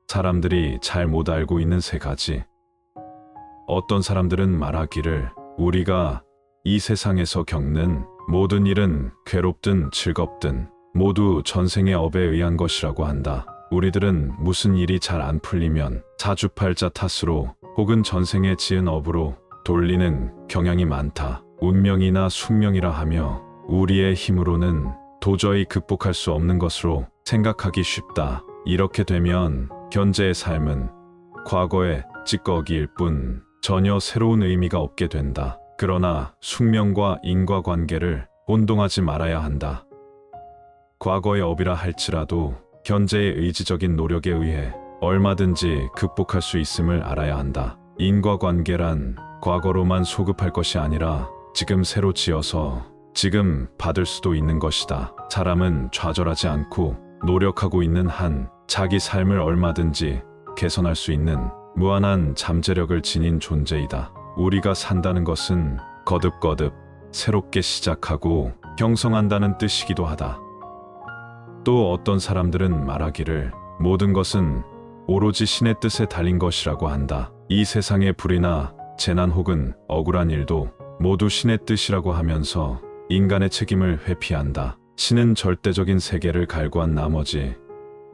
사람들이 잘 못 알고 있는 세 가지. 어떤 사람들은 말하기를 우리가 이 세상에서 겪는 모든 일은 괴롭든 즐겁든 모두 전생의 업에 의한 것이라고 한다. 우리들은 무슨 일이 잘 안 풀리면 사주팔자 탓으로 혹은 전생에 지은 업으로 돌리는 경향이 많다. 운명이나 숙명이라 하며 우리의 힘으로는 도저히 극복할 수 없는 것으로 생각하기 쉽다. 이렇게 되면 현재의 삶은 과거의 찌꺼기일 뿐 전혀 새로운 의미가 없게 된다. 그러나 숙명과 인과관계를 혼동하지 말아야 한다. 과거의 업이라 할지라도 현재의 의지적인 노력에 의해 얼마든지 극복할 수 있음을 알아야 한다. 인과관계란 과거로만 소급할 것이 아니라 지금 새로 지어서 지금 받을 수도 있는 것이다. 사람은 좌절하지 않고 노력하고 있는 한 자기 삶을 얼마든지 개선할 수 있는 무한한 잠재력을 지닌 존재이다. 우리가 산다는 것은 거듭거듭 새롭게 시작하고 형성한다는 뜻이기도 하다. 또 어떤 사람들은 말하기를 모든 것은 오로지 신의 뜻에 달린 것이라고 한다. 이 세상의 불이나 재난 혹은 억울한 일도 모두 신의 뜻이라고 하면서 인간의 책임을 회피한다. 신은 절대적인 세계를 갈구한 나머지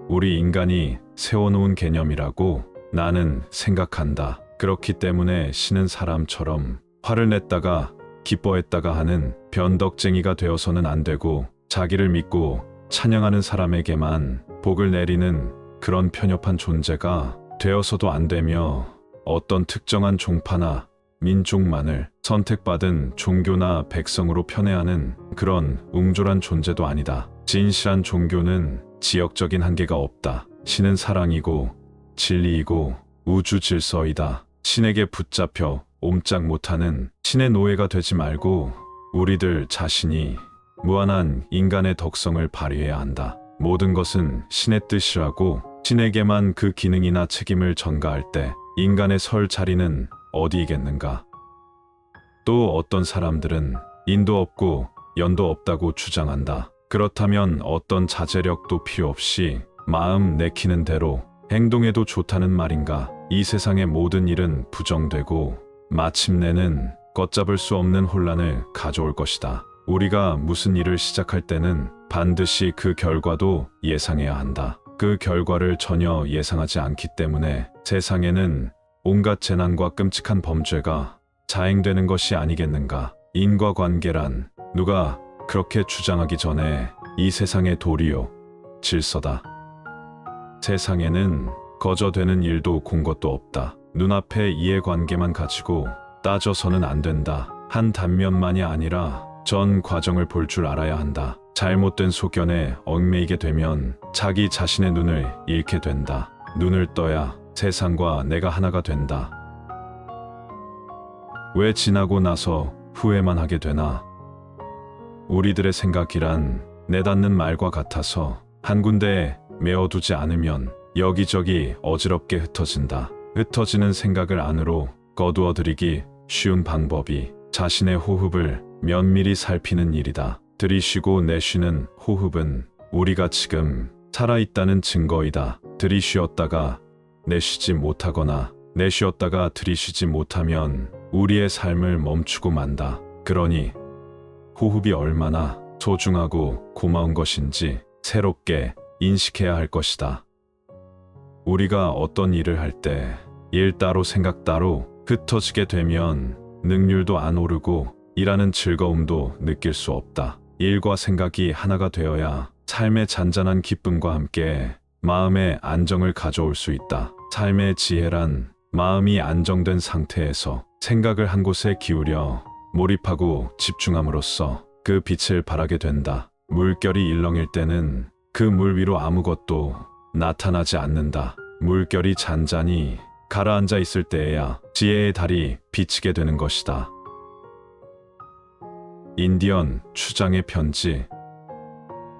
우리 인간이 세워놓은 개념이라고 나는 생각한다. 그렇기 때문에 신은 사람처럼 화를 냈다가 기뻐했다가 하는 변덕쟁이가 되어서는 안 되고 자기를 믿고 찬양하는 사람에게만 복을 내리는 그런 편협한 존재가 되어서도 안 되며 어떤 특정한 종파나 민족만을 선택받은 종교나 백성으로 편애하는 그런 웅졸한 존재도 아니다. 진실한 종교는 지역적인 한계가 없다. 신은 사랑이고 진리이고 우주 질서이다. 신에게 붙잡혀 옴짝 못하는 신의 노예가 되지 말고 우리들 자신이 무한한 인간의 덕성을 발휘해야 한다. 모든 것은 신의 뜻이라고 신에게만 그 기능이나 책임을 전가할 때 인간의 설 자리는 어디이겠는가? 또 어떤 사람들은 인도 없고 연도 없다고 주장한다. 그렇다면 어떤 자제력도 필요 없이 마음 내키는 대로 행동해도 좋다는 말인가? 이 세상의 모든 일은 부정되고 마침내는 걷잡을 수 없는 혼란을 가져올 것이다. 우리가 무슨 일을 시작할 때는 반드시 그 결과도 예상해야 한다. 그 결과를 전혀 예상하지 않기 때문에 세상에는 온갖 재난과 끔찍한 범죄가 자행되는 것이 아니겠는가? 인과관계란 누가 그렇게 주장하기 전에 이 세상의 도리요, 질서다. 세상에는 거저되는 일도 공 것도 없다. 눈앞의 이해관계만 가지고 따져서는 안 된다. 한 단면만이 아니라 전 과정을 볼 줄 알아야 한다. 잘못된 소견에 얽매이게 되면 자기 자신의 눈을 잃게 된다. 눈을 떠야 세상과 내가 하나가 된다. 왜 지나고 나서 후회만 하게 되나? 우리들의 생각이란 내닫는 말과 같아서 한 군데에 메어두지 않으면 여기저기 어지럽게 흩어진다. 흩어지는 생각을 안으로 거두어들이기 쉬운 방법이 자신의 호흡을 면밀히 살피는 일이다. 들이쉬고 내쉬는 호흡은 우리가 지금 살아있다는 증거이다. 들이쉬었다가 내쉬지 못하거나 내쉬었다가 들이쉬지 못하면 우리의 삶을 멈추고 만다. 그러니 호흡이 얼마나 소중하고 고마운 것인지 새롭게 인식해야 할 것이다. 우리가 어떤 일을 할 때 일 따로 생각 따로 흩어지게 되면 능률도 안 오르고 일하는 즐거움도 느낄 수 없다. 일과 생각이 하나가 되어야 삶의 잔잔한 기쁨과 함께 마음의 안정을 가져올 수 있다. 삶의 지혜란 마음이 안정된 상태에서 생각을 한 곳에 기울여 몰입하고 집중함으로써 그 빛을 발하게 된다. 물결이 일렁일 때는 그 물 위로 아무것도 나타나지 않는다. 물결이 잔잔히 가라앉아 있을 때에야 지혜의 달이 비치게 되는 것이다. 인디언 추장의 편지.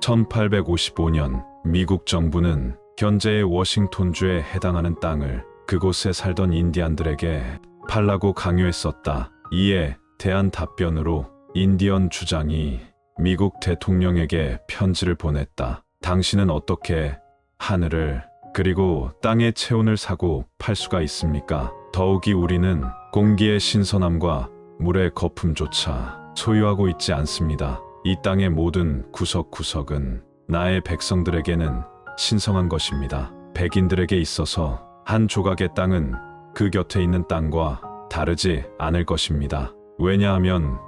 1855년 미국 정부는 현재의 워싱턴주에 해당하는 땅을 그곳에 살던 인디안들에게 팔라고 강요했었다. 이에 대한 답변으로 인디언 주장이 미국 대통령에게 편지를 보냈다. 당신은 어떻게 하늘을 그리고 땅의 체온을 사고 팔 수가 있습니까? 더욱이 우리는 공기의 신선함과 물의 거품조차 소유하고 있지 않습니다. 이 땅의 모든 구석구석은 나의 백성들에게는 신성한 것입니다. 백인들에게 있어서 한 조각의 땅은 그 곁에 있는 땅과 다르지 않을 것입니다. 왜냐하면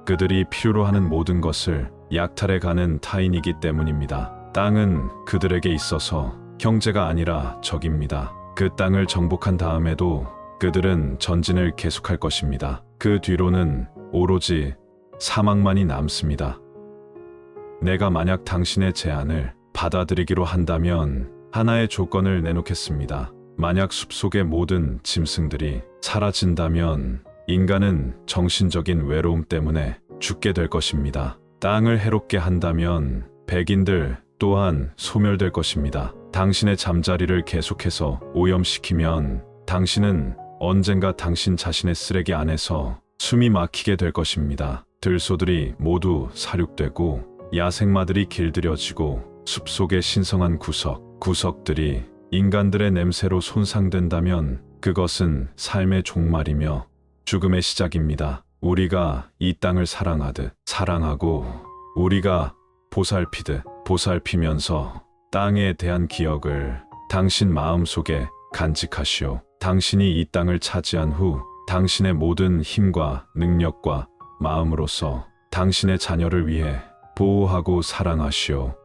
그들이 필요로 하는 모든 것을 약탈해 가는 타인이기 때문입니다. 땅은 그들에게 있어서 형제가 아니라 적입니다. 그 땅을 정복한 다음에도 그들은 전진을 계속할 것입니다. 그 뒤로는 오로지 사막만이 남습니다. 내가 만약 당신의 제안을 받아들이기로 한다면 하나의 조건을 내놓겠습니다. 만약 숲속의 모든 짐승들이 사라진다면 인간은 정신적인 외로움 때문에 죽게 될 것입니다. 땅을 해롭게 한다면 백인들 또한 소멸될 것입니다. 당신의 잠자리를 계속해서 오염시키면 당신은 언젠가 당신 자신의 쓰레기 안에서 숨이 막히게 될 것입니다. 들소들이 모두 사륙되고 야생마들이 길들여지고 숲속의 신성한 구석들이 인간들의 냄새로 손상된다면 그것은 삶의 종말이며 죽음의 시작입니다. 우리가 이 땅을 사랑하듯 사랑하고 우리가 보살피면서 땅에 대한 기억을 당신 마음속에 간직하시오. 당신이 이 땅을 차지한 후 당신의 모든 힘과 능력과 마음으로서 당신의 자녀를 위해 보호하고 사랑하시오.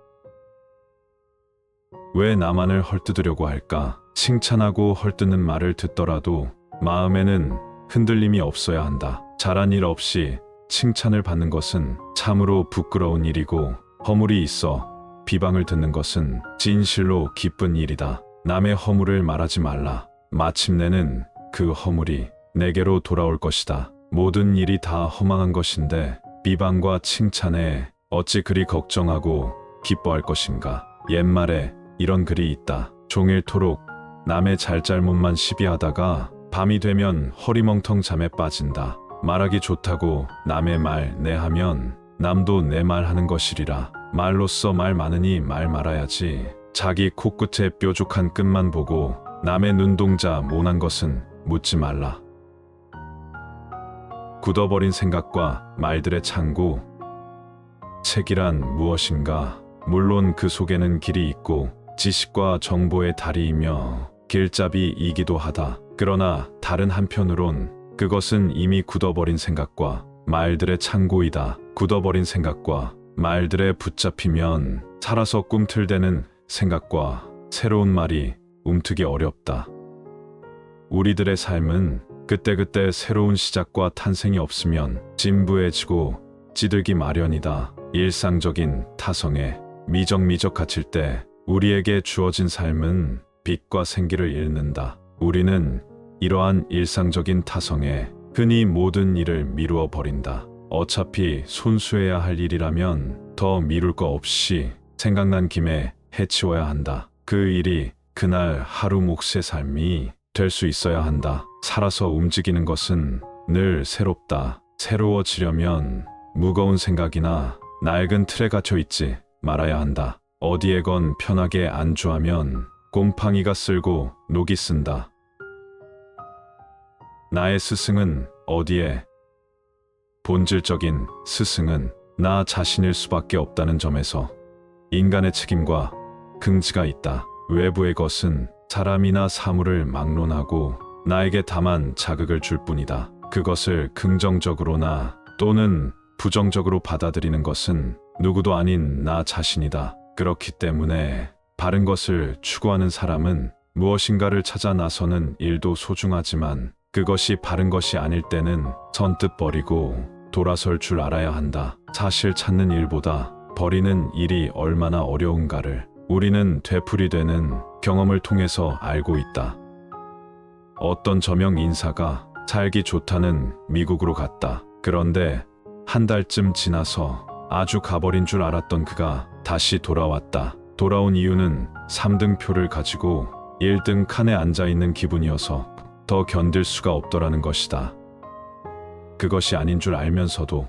왜 나만을 헐뜯으려고 할까? 칭찬하고 헐뜯는 말을 듣더라도 마음에는 흔들림이 없어야 한다. 잘한 일 없이 칭찬을 받는 것은 참으로 부끄러운 일이고 허물이 있어 비방을 듣는 것은 진실로 기쁜 일이다. 남의 허물을 말하지 말라. 마침내는 그 허물이 내게로 돌아올 것이다. 모든 일이 다 허망한 것인데 비방과 칭찬에 어찌 그리 걱정하고 기뻐할 것인가. 옛말에 이런 글이 있다. 종일토록 남의 잘잘못만 시비하다가 밤이 되면 허리멍텅 잠에 빠진다. 말하기 좋다고 남의 말 내 하면 남도 내 말 하는 것이리라. 말로써 말 많으니 말 말아야지. 자기 코끝에 뾰족한 끝만 보고 남의 눈동자 모난 것은 묻지 말라. 굳어버린 생각과 말들의 창고. 책이란 무엇인가? 물론 그 속에는 길이 있고 지식과 정보의 다리이며 길잡이이기도 하다. 그러나 다른 한편으론 그것은 이미 굳어버린 생각과 말들의 창고이다. 굳어버린 생각과 말들에 붙잡히면 살아서 꿈틀대는 생각과 새로운 말이 움트기 어렵다. 우리들의 삶은 그때그때 새로운 시작과 탄생이 없으면 진부해지고 찌들기 마련이다. 일상적인 타성에 미적미적 갇힐 때 우리에게 주어진 삶은 빛과 생기를 잃는다. 우리는 이러한 일상적인 타성에 흔히 모든 일을 미루어 버린다. 어차피 손수해야 할 일이라면 더 미룰 거 없이 생각난 김에 해치워야 한다. 그 일이 그날 하루 몫의 삶이 될 수 있어야 한다. 살아서 움직이는 것은 늘 새롭다. 새로워지려면 무거운 생각이나 낡은 틀에 갇혀 있지 말아야 한다. 어디에건 편하게 안주하면 곰팡이가 쓸고 녹이 쓴다. 나의 스승은 어디에? 본질적인 스승은 나 자신일 수밖에 없다는 점에서 인간의 책임과 긍지가 있다. 외부의 것은 사람이나 사물을 막론하고 나에게 다만 자극을 줄 뿐이다. 그것을 긍정적으로나 또는 부정적으로 받아들이는 것은 누구도 아닌 나 자신이다. 그렇기 때문에 바른 것을 추구하는 사람은 무엇인가를 찾아 나서는 일도 소중하지만 그것이 바른 것이 아닐 때는 선뜻 버리고 돌아설 줄 알아야 한다. 사실 찾는 일보다 버리는 일이 얼마나 어려운가를 우리는 되풀이되는 경험을 통해서 알고 있다. 어떤 저명 인사가 살기 좋다는 미국으로 갔다. 그런데 한 달쯤 지나서 아주 가버린 줄 알았던 그가 다시 돌아왔다. 돌아온 이유는 3등표를 가지고 1등 칸에 앉아있는 기분이어서 더 견딜 수가 없더라는 것이다. 그것이 아닌 줄 알면서도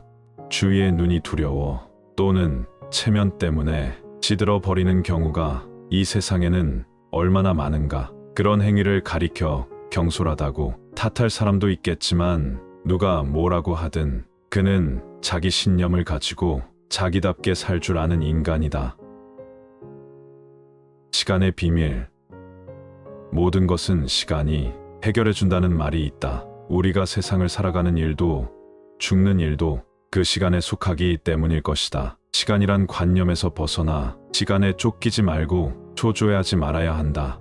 주위의 눈이 두려워 또는 체면 때문에 시들어 버리는 경우가 이 세상에는 얼마나 많은가. 그런 행위를 가리켜 경솔하다고 탓할 사람도 있겠지만 누가 뭐라고 하든 그는 자기 신념을 가지고 자기답게 살 줄 아는 인간이다. 시간의 비밀. 모든 것은 시간이 해결해준다는 말이 있다. 우리가 세상을 살아가는 일도 죽는 일도 그 시간에 속하기 때문일 것이다. 시간이란 관념에서 벗어나 시간에 쫓기지 말고 초조해하지 말아야 한다.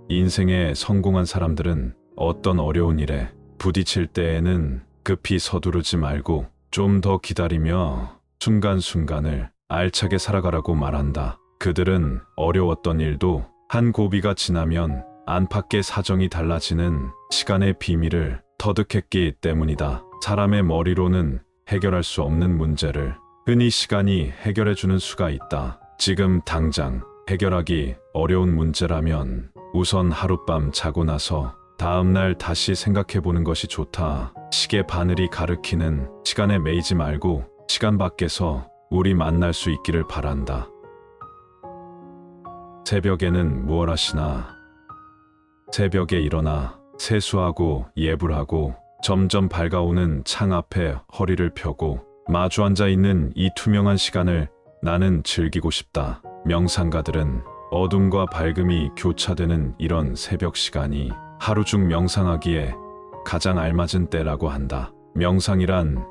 인생에 성공한 사람들은 어떤 어려운 일에 부딪힐 때에는 급히 서두르지 말고 좀 더 기다리며 순간순간을 알차게 살아가라고 말한다. 그들은 어려웠던 일도 한 고비가 지나면 안팎의 사정이 달라지는 시간의 비밀을 터득했기 때문이다. 사람의 머리로는 해결할 수 없는 문제를 흔히 시간이 해결해주는 수가 있다. 지금 당장 해결하기 어려운 문제라면 우선 하룻밤 자고 나서 다음날 다시 생각해보는 것이 좋다. 시계 바늘이 가리키는 시간에 매이지 말고 시간 밖에서 우리 만날 수 있기를 바란다. 새벽에는 무얼 하시나? 새벽에 일어나 세수하고 예불하고 점점 밝아오는 창 앞에 허리를 펴고 마주 앉아 있는 이 투명한 시간을 나는 즐기고 싶다. 명상가들은 어둠과 밝음이 교차되는 이런 새벽 시간이 하루 중 명상하기에 가장 알맞은 때라고 한다. 명상이란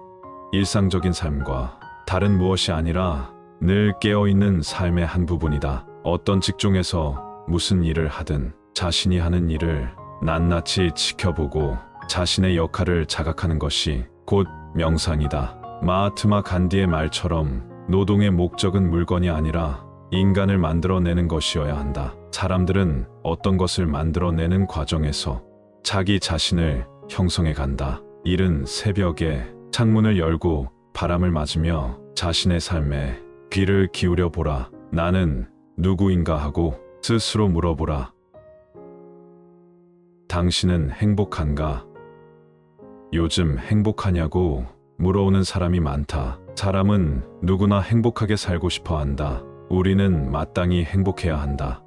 일상적인 삶과 다른 무엇이 아니라 늘 깨어있는 삶의 한 부분이다. 어떤 직종에서 무슨 일을 하든 자신이 하는 일을 낱낱이 지켜보고 자신의 역할을 자각하는 것이 곧 명상이다. 마하트마 간디의 말처럼 노동의 목적은 물건이 아니라 인간을 만들어내는 것이어야 한다. 사람들은 어떤 것을 만들어내는 과정에서 자기 자신을 형성해 간다. 이른 새벽에 창문을 열고 바람을 맞으며 자신의 삶에 귀를 기울여 보라. 나는 누구인가 하고 스스로 물어보라. 당신은 행복한가? 요즘 행복하냐고 물어오는 사람이 많다. 사람은 누구나 행복하게 살고 싶어 한다. 우리는 마땅히 행복해야 한다.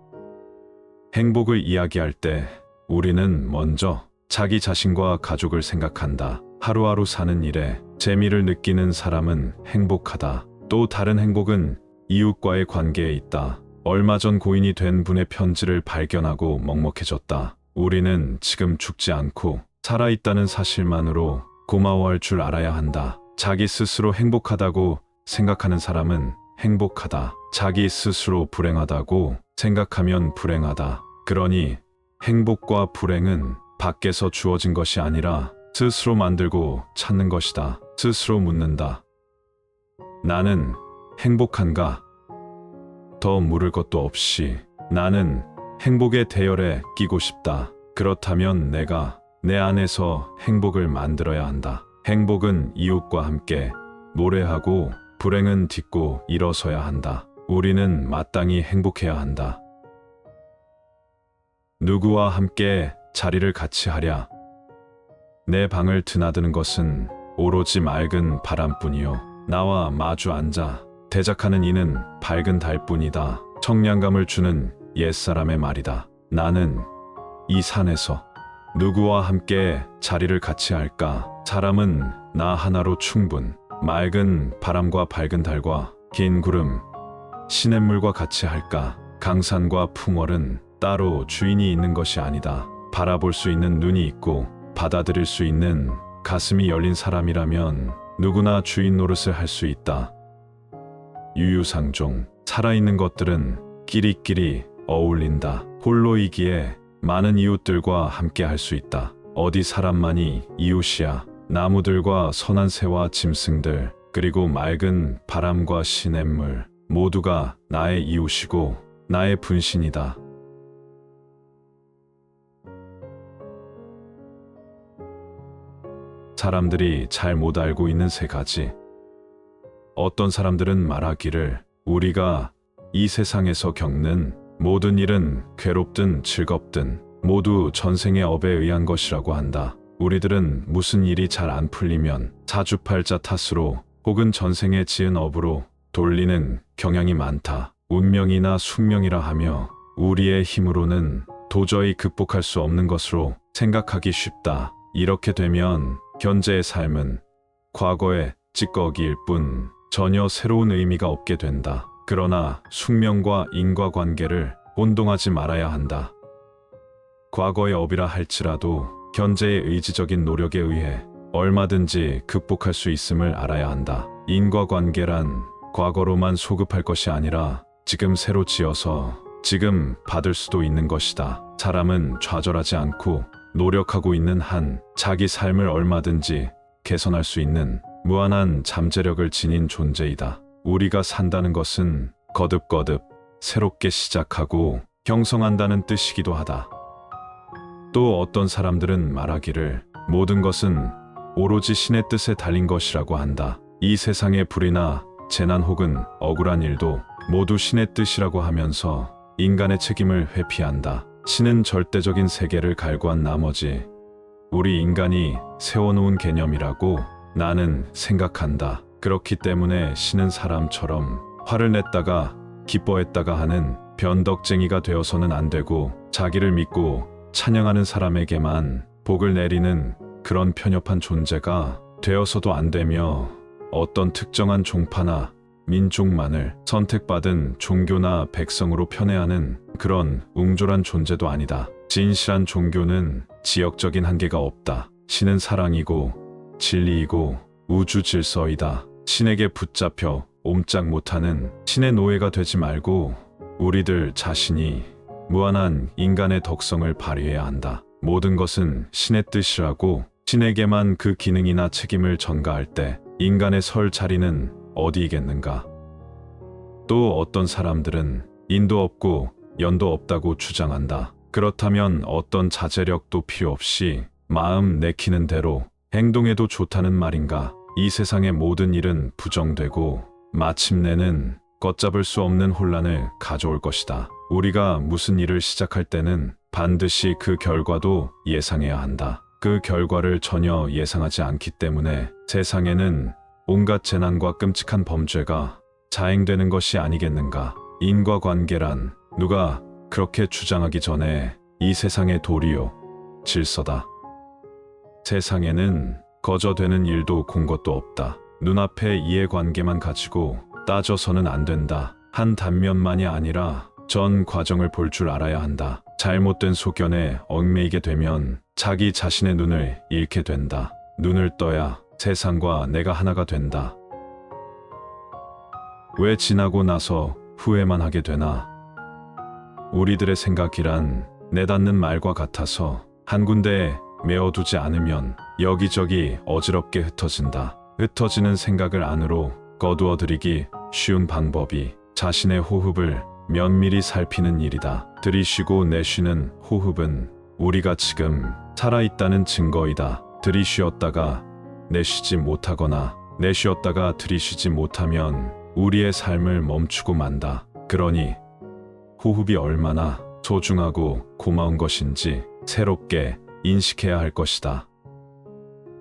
행복을 이야기할 때 우리는 먼저 자기 자신과 가족을 생각한다. 하루하루 사는 일에 재미를 느끼는 사람은 행복하다. 또 다른 행복은 이웃과의 관계에 있다. 얼마 전 고인이 된 분의 편지를 발견하고 먹먹해졌다. 우리는 지금 죽지 않고 살아있다는 사실만으로 고마워할 줄 알아야 한다. 자기 스스로 행복하다고 생각하는 사람은 행복하다. 자기 스스로 불행하다고 생각하면 불행하다. 그러니 행복과 불행은 밖에서 주어진 것이 아니라 스스로 만들고 찾는 것이다. 스스로 묻는다. 나는 행복한가? 더 물을 것도 없이 나는 행복의 대열에 끼고 싶다. 그렇다면 내가 내 안에서 행복을 만들어야 한다. 행복은 이웃과 함께 노래하고 불행은 딛고 일어서야 한다. 우리는 마땅히 행복해야 한다. 누구와 함께 자리를 같이 하랴. 내 방을 드나드는 것은 오로지 맑은 바람뿐이요. 나와 마주 앉아 대작하는 이는 밝은 달뿐이다. 청량감을 주는 옛사람의 말이다. 나는 이 산에서 누구와 함께 자리를 같이 할까? 사람은 나 하나로 충분. 맑은 바람과 밝은 달과 긴 구름, 시냇물과 같이 할까? 강산과 풍월은 따로 주인이 있는 것이 아니다. 바라볼 수 있는 눈이 있고 받아들일 수 있는 가슴이 열린 사람이라면 누구나 주인 노릇을 할 수 있다. 유유상종, 살아있는 것들은 끼리끼리 어울린다. 홀로이기에 많은 이웃들과 함께 할 수 있다. 어디 사람만이 이웃이야. 나무들과 선한 새와 짐승들, 그리고 맑은 바람과 시냇물, 모두가 나의 이웃이고 나의 분신이다. 사람들이 잘 못 알고 있는 세 가지. 어떤 사람들은 말하기를 우리가 이 세상에서 겪는 모든 일은 괴롭든 즐겁든 모두 전생의 업에 의한 것이라고 한다. 우리들은 무슨 일이 잘 안 풀리면 사주팔자 탓으로 혹은 전생에 지은 업으로 돌리는 경향이 많다. 운명이나 숙명이라 하며 우리의 힘으로는 도저히 극복할 수 없는 것으로 생각하기 쉽다. 이렇게 되면 현재의 삶은 과거의 찌꺼기일 뿐 전혀 새로운 의미가 없게 된다. 그러나 숙명과 인과관계를 혼동하지 말아야 한다. 과거의 업이라 할지라도 현재의 의지적인 노력에 의해 얼마든지 극복할 수 있음을 알아야 한다. 인과관계란 과거로만 소급할 것이 아니라 지금 새로 지어서 지금 받을 수도 있는 것이다. 사람은 좌절하지 않고 노력하고 있는 한 자기 삶을 얼마든지 개선할 수 있는 무한한 잠재력을 지닌 존재이다. 우리가 산다는 것은 거듭거듭 새롭게 시작하고 형성한다는 뜻이기도 하다. 또 어떤 사람들은 말하기를 모든 것은 오로지 신의 뜻에 달린 것이라고 한다. 이 세상의 불이나 재난 혹은 억울한 일도 모두 신의 뜻이라고 하면서 인간의 책임을 회피한다. 신은 절대적인 세계를 갈구한 나머지 우리 인간이 세워놓은 개념이라고 나는 생각한다. 그렇기 때문에 신은 사람처럼 화를 냈다가 기뻐했다가 하는 변덕쟁이가 되어서는 안 되고 자기를 믿고 찬양하는 사람에게만 복을 내리는 그런 편협한 존재가 되어서도 안 되며 어떤 특정한 종파나 민족만을 선택받은 종교나 백성으로 편애하는 그런 웅졸한 존재도 아니다. 진실한 종교는 지역적인 한계가 없다. 신은 사랑이고 진리이고 우주 질서이다. 신에게 붙잡혀 옴짝 못하는 신의 노예가 되지 말고 우리들 자신이 무한한 인간의 덕성을 발휘해야 한다. 모든 것은 신의 뜻이라고 신에게만 그 기능이나 책임을 전가할 때 인간의 설 자리는 어디이겠는가? 또 어떤 사람들은 인도 없고 연도 없다고 주장한다. 그렇다면 어떤 자제력도 필요 없이 마음 내키는 대로 행동해도 좋다는 말인가? 이 세상의 모든 일은 부정되고 마침내는 걷잡을 수 없는 혼란을 가져올 것이다. 우리가 무슨 일을 시작할 때는 반드시 그 결과도 예상해야 한다. 그 결과를 전혀 예상하지 않기 때문에 세상에는 온갖 재난과 끔찍한 범죄가 자행되는 것이 아니겠는가? 인과관계란 누가 그렇게 주장하기 전에 이 세상의 도리요, 질서다. 세상에는 거저되는 일도 공 것도 없다. 눈앞의 이해관계만 가지고 따져서는 안 된다. 한 단면만이 아니라 전 과정을 볼 줄 알아야 한다. 잘못된 소견에 얽매이게 되면 자기 자신의 눈을 잃게 된다. 눈을 떠야 세상과 내가 하나가 된다. 왜 지나고 나서 후회만 하게 되나? 우리들의 생각이란 내닫는 말과 같아서 한 군데에 메어두지 않으면 여기저기 어지럽게 흩어진다. 흩어지는 생각을 안으로 거두어들이기 쉬운 방법이 자신의 호흡을 면밀히 살피는 일이다. 들이쉬고 내쉬는 호흡은 우리가 지금 살아있다는 증거이다. 들이쉬었다가 내쉬지 못하거나 내쉬었다가 들이쉬지 못하면 우리의 삶을 멈추고 만다. 그러니 호흡이 얼마나 소중하고 고마운 것인지 새롭게 인식해야 할 것이다.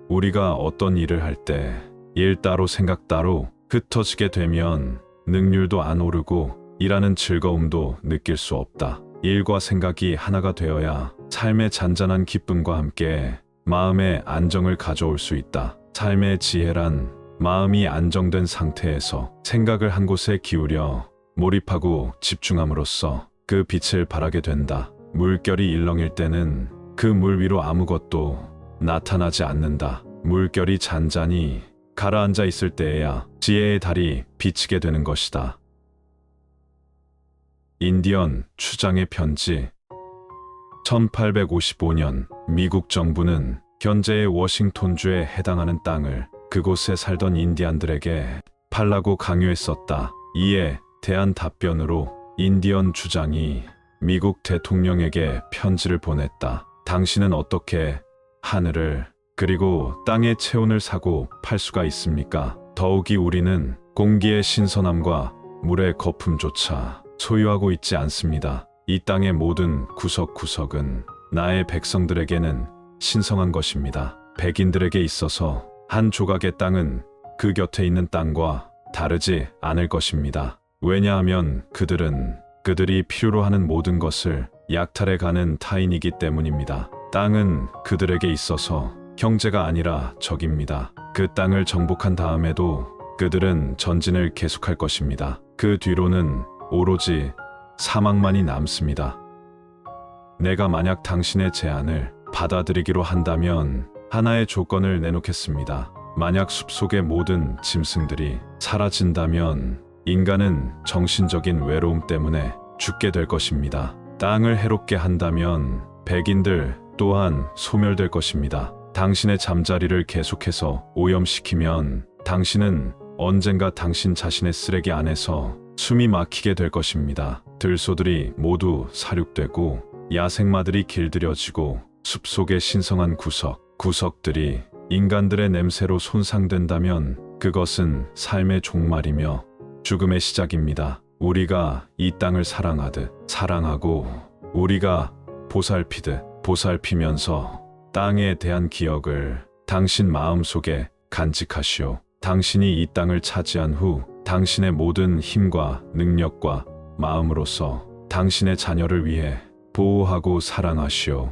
우리가 어떤 일을 할 때 일 따로 생각 따로 흩어지게 되면 능률도 안 오르고 일하는 즐거움도 느낄 수 없다. 일과 생각이 하나가 되어야 삶의 잔잔한 기쁨과 함께 마음의 안정을 가져올 수 있다. 삶의 지혜란 마음이 안정된 상태에서 생각을 한 곳에 기울여 몰입하고 집중함으로써 그 빛을 발하게 된다. 물결이 일렁일 때는 그 물 위로 아무것도 나타나지 않는다. 물결이 잔잔히 가라앉아 있을 때에야 지혜의 달이 비치게 되는 것이다. 인디언 추장의 편지. 1855년 미국 정부는 현재의 워싱턴주에 해당하는 땅을 그곳에 살던 인디안들에게 팔라고 강요했었다. 이에 대한 답변으로 인디언 주장이 미국 대통령에게 편지를 보냈다. 당신은 어떻게 하늘을 그리고 땅의 체온을 사고 팔 수가 있습니까? 더욱이 우리는 공기의 신선함과 물의 거품조차 소유하고 있지 않습니다. 이 땅의 모든 구석구석은 나의 백성들에게는 신성한 것입니다. 백인들에게 있어서 한 조각의 땅은 그 곁에 있는 땅과 다르지 않을 것입니다. 왜냐하면 그들은 그들이 필요로 하는 모든 것을 약탈해 가는 타인이기 때문입니다. 땅은 그들에게 있어서 형제가 아니라 적입니다. 그 땅을 정복한 다음에도 그들은 전진을 계속할 것입니다. 그 뒤로는 오로지 사막만이 남습니다. 내가 만약 당신의 제안을 받아들이기로 한다면 하나의 조건을 내놓겠습니다. 만약 숲속의 모든 짐승들이 사라진다면 인간은 정신적인 외로움 때문에 죽게 될 것입니다. 땅을 해롭게 한다면 백인들 또한 소멸될 것입니다. 당신의 잠자리를 계속해서 오염시키면 당신은 언젠가 당신 자신의 쓰레기 안에서 숨이 막히게 될 것입니다. 들소들이 모두 사륙되고 야생마들이 길들여지고 숲속의 신성한 구석들이 인간들의 냄새로 손상된다면 그것은 삶의 종말이며 죽음의 시작입니다. 우리가 이 땅을 사랑하듯 사랑하고 우리가 보살피면서 땅에 대한 기억을 당신 마음속에 간직하시오. 당신이 이 땅을 차지한 후 당신의 모든 힘과 능력과 마음으로서 당신의 자녀를 위해 보호하고 사랑하시오.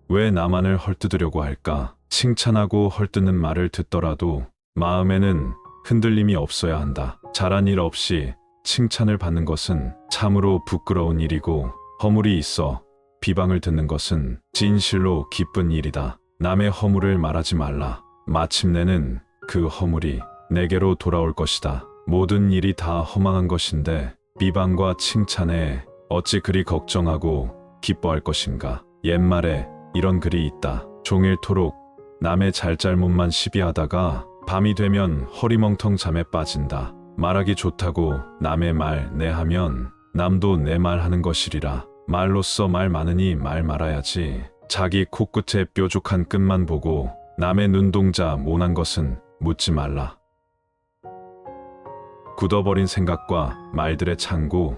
왜 나만을 헐뜯으려고 할까? 칭찬하고 헐뜯는 말을 듣더라도 마음에는 흔들림이 없어야 한다. 잘한 일 없이 칭찬을 받는 것은 참으로 부끄러운 일이고 허물이 있어 비방을 듣는 것은 진실로 기쁜 일이다. 남의 허물을 말하지 말라. 마침내는 그 허물이 내게로 돌아올 것이다. 모든 일이 다 허망한 것인데 비방과 칭찬에 어찌 그리 걱정하고 기뻐할 것인가. 옛말에 이런 글이 있다. 종일토록 남의 잘잘못만 시비하다가 밤이 되면 허리멍텅 잠에 빠진다. 말하기 좋다고 남의 말 내 하면 남도 내 말 하는 것이리라. 말로써 말 많으니 말 말아야지. 자기 코끝에 뾰족한 끝만 보고 남의 눈동자 모난 것은 묻지 말라. 굳어버린 생각과 말들의 창고.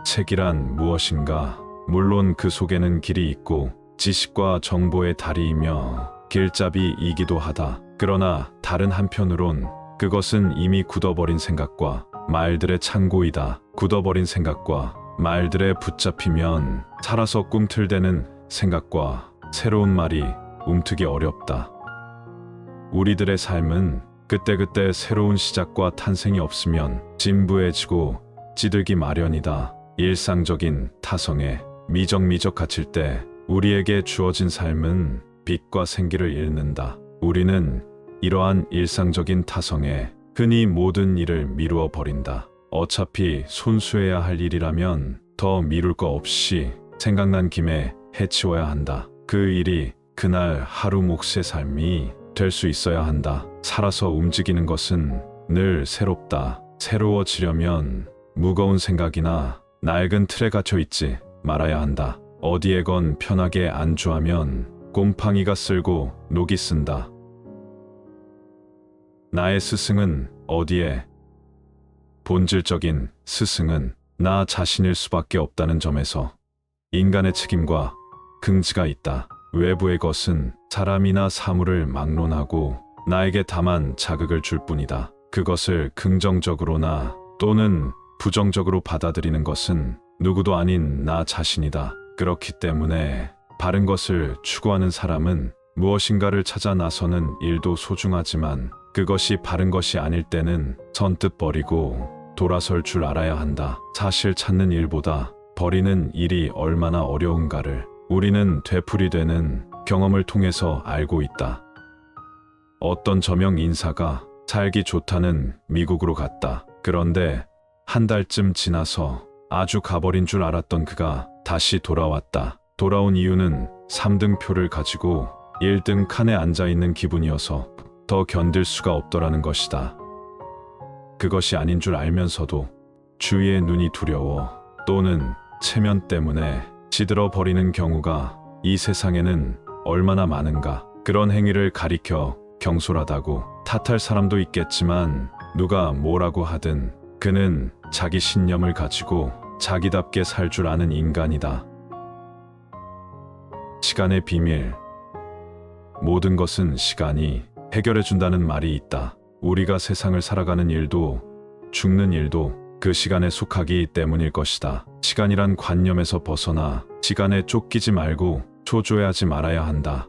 책이란 무엇인가? 물론 그 속에는 길이 있고 지식과 정보의 다리이며 길잡이이기도 하다. 그러나 다른 한편으론 그것은 이미 굳어버린 생각과 말들의 창고이다. 굳어버린 생각과 말들에 붙잡히면 살아서 꿈틀대는 생각과 새로운 말이 움트기 어렵다. 우리들의 삶은 그때그때 새로운 시작과 탄생이 없으면 진부해지고 찌들기 마련이다. 일상적인 타성에 미적미적 갇힐 때 우리에게 주어진 삶은 빛과 생기를 잃는다. 우리는 이러한 일상적인 타성에 흔히 모든 일을 미루어 버린다. 어차피 손수해야 할 일이라면 더 미룰 거 없이 생각난 김에 해치워야 한다. 그 일이 그날 하루 몫의 삶이 될 수 있어야 한다. 살아서 움직이는 것은 늘 새롭다. 새로워지려면 무거운 생각이나 낡은 틀에 갇혀 있지 말아야 한다. 어디에건 편하게 안주하면 곰팡이가 쓸고 녹이 쓴다. 나의 스승은 어디에? 본질적인 스승은 나 자신일 수밖에 없다는 점에서 인간의 책임과 긍지가 있다. 외부의 것은 사람이나 사물을 막론하고 나에게 다만 자극을 줄 뿐이다. 그것을 긍정적으로나 또는 부정적으로 받아들이는 것은 누구도 아닌 나 자신이다. 그렇기 때문에 바른 것을 추구하는 사람은 무엇인가를 찾아 나서는 일도 소중하지만 그것이 바른 것이 아닐 때는 선뜻 버리고 돌아설 줄 알아야 한다. 사실 찾는 일보다 버리는 일이 얼마나 어려운가를 우리는 되풀이되는 경험을 통해서 알고 있다. 어떤 저명 인사가 살기 좋다는 미국으로 갔다. 그런데 한 달쯤 지나서 아주 가버린 줄 알았던 그가 다시 돌아왔다. 돌아온 이유는 3등 표를 가지고 1등 칸에 앉아있는 기분이어서 더 견딜 수가 없더라는 것이다. 그것이 아닌 줄 알면서도 주위의 눈이 두려워 또는 체면 때문에 시들어 버리는 경우가 이 세상에는 얼마나 많은가. 그런 행위를 가리켜 경솔하다고 탓할 사람도 있겠지만 누가 뭐라고 하든 그는 자기 신념을 가지고 자기답게 살 줄 아는 인간이다. 시간의 비밀. 모든 것은 시간이 해결해준다는 말이 있다. 우리가 세상을 살아가는 일도 죽는 일도 그 시간에 속하기 때문일 것이다. 시간이란 관념에서 벗어나 시간에 쫓기지 말고 초조해하지 말아야 한다.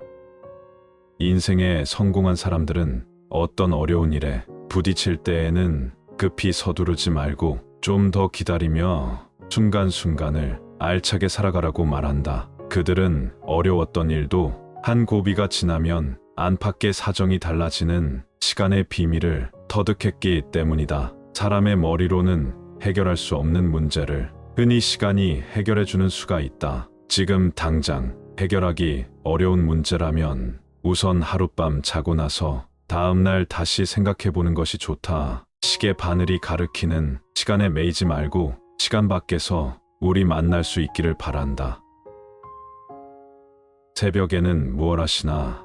인생에 성공한 사람들은 어떤 어려운 일에 부딪힐 때에는 급히 서두르지 말고 좀 더 기다리며 순간순간을 알차게 살아가라고 말한다. 그들은 어려웠던 일도 한 고비가 지나면 안팎의 사정이 달라지는 시간의 비밀을 터득했기 때문이다. 사람의 머리로는 해결할 수 없는 문제를 흔히 시간이 해결해주는 수가 있다. 지금 당장 해결하기 어려운 문제라면 우선 하룻밤 자고 나서 다음날 다시 생각해보는 것이 좋다. 시계 바늘이 가리키는 시간에 매이지 말고 시간 밖에서 우리 만날 수 있기를 바란다. 새벽에는 무얼 하시나?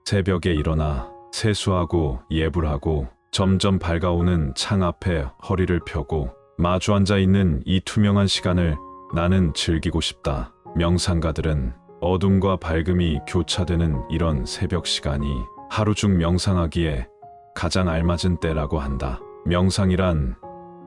새벽에 일어나 세수하고 예불하고 점점 밝아오는 창 앞에 허리를 펴고 마주 앉아 있는 이 투명한 시간을 나는 즐기고 싶다. 명상가들은 어둠과 밝음이 교차되는 이런 새벽 시간이 하루 중 명상하기에 가장 알맞은 때라고 한다. 명상이란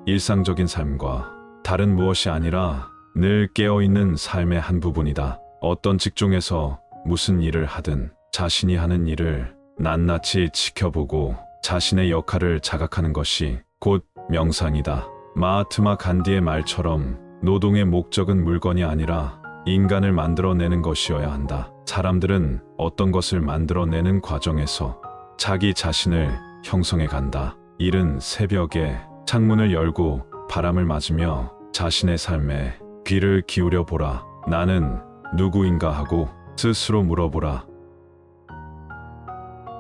일상적인 삶과 다른 무엇이 아니라 늘 깨어있는 삶의 한 부분이다. 어떤 직종에서 무슨 일을 하든 자신이 하는 일을 낱낱이 지켜보고 자신의 역할을 자각하는 것이 곧 명상이다. 마하트마 간디의 말처럼 노동의 목적은 물건이 아니라 인간을 만들어내는 것이어야 한다. 사람들은 어떤 것을 만들어내는 과정에서 자기 자신을 형성해 간다. 이른 새벽에 창문을 열고 바람을 맞으며 자신의 삶에 귀를 기울여 보라. 나는 누구인가 하고 스스로 물어보라.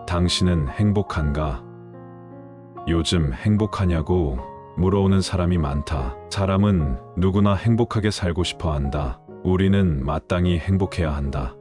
당신은 행복한가? 요즘 행복하냐고 물어오는 사람이 많다. 사람은 누구나 행복하게 살고 싶어 한다. 우리는 마땅히 행복해야 한다.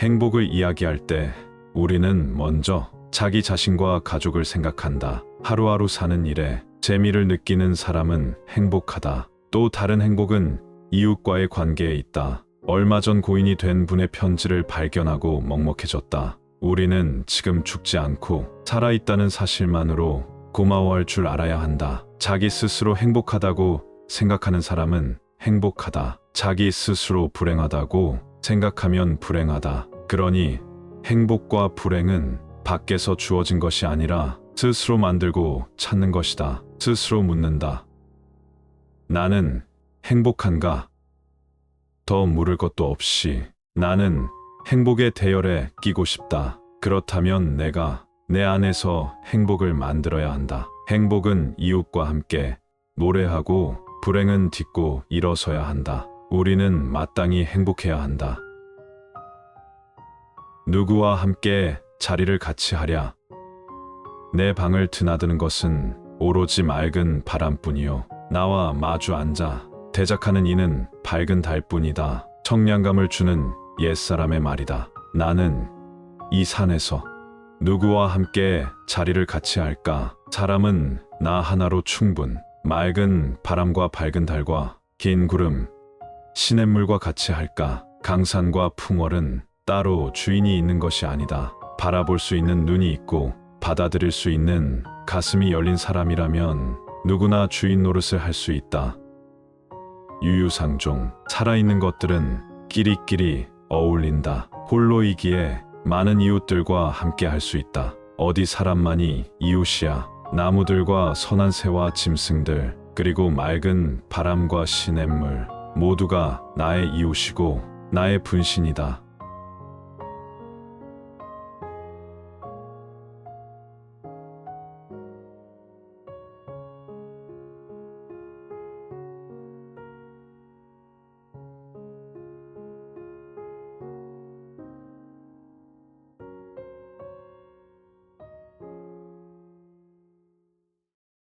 행복을 이야기할 때 우리는 먼저 자기 자신과 가족을 생각한다. 하루하루 사는 일에 재미를 느끼는 사람은 행복하다. 또 다른 행복은 이웃과의 관계에 있다. 얼마 전 고인이 된 분의 편지를 발견하고 먹먹해졌다. 우리는 지금 죽지 않고 살아있다는 사실만으로 고마워할 줄 알아야 한다. 자기 스스로 행복하다고 생각하는 사람은 행복하다. 자기 스스로 불행하다고 생각하면 불행하다. 그러니 행복과 불행은 밖에서 주어진 것이 아니라 스스로 만들고 찾는 것이다. 스스로 묻는다. 나는 행복한가? 더 물을 것도 없이 나는 행복의 대열에 끼고 싶다. 그렇다면 내가 내 안에서 행복을 만들어야 한다. 행복은 이웃과 함께 노래하고 불행은 딛고 일어서야 한다. 우리는 마땅히 행복해야 한다. 누구와 함께 자리를 같이 하랴. 내 방을 드나드는 것은 오로지 맑은 바람뿐이요. 나와 마주 앉아 대작하는 이는 밝은 달뿐이다. 청량감을 주는 옛사람의 말이다. 나는 이 산에서 누구와 함께 자리를 같이 할까? 사람은 나 하나로 충분. 맑은 바람과 밝은 달과 긴 구름, 시냇물과 같이 할까? 강산과 풍월은 따로 주인이 있는 것이 아니다. 바라볼 수 있는 눈이 있고 받아들일 수 있는 가슴이 열린 사람이라면 누구나 주인 노릇을 할 수 있다. 유유상종, 살아있는 것들은 끼리끼리 어울린다. 홀로이기에 많은 이웃들과 함께 할 수 있다. 어디 사람만이 이웃이야. 나무들과 선한 새와 짐승들, 그리고 맑은 바람과 시냇물, 모두가 나의 이웃이고 나의 분신이다.